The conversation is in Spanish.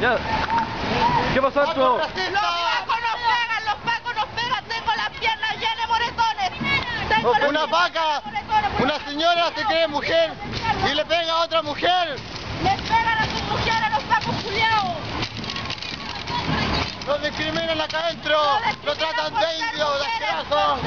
Ya. ¿Qué pasó, Arturo? Los pacos nos pegan, tengo las piernas llenas de moretones. Una señora se cree mujer y le pega a otra mujer. Les pegan a sus mujeres los pacos culiados. Los discriminan acá adentro, los tratan de indios, de asquerosos.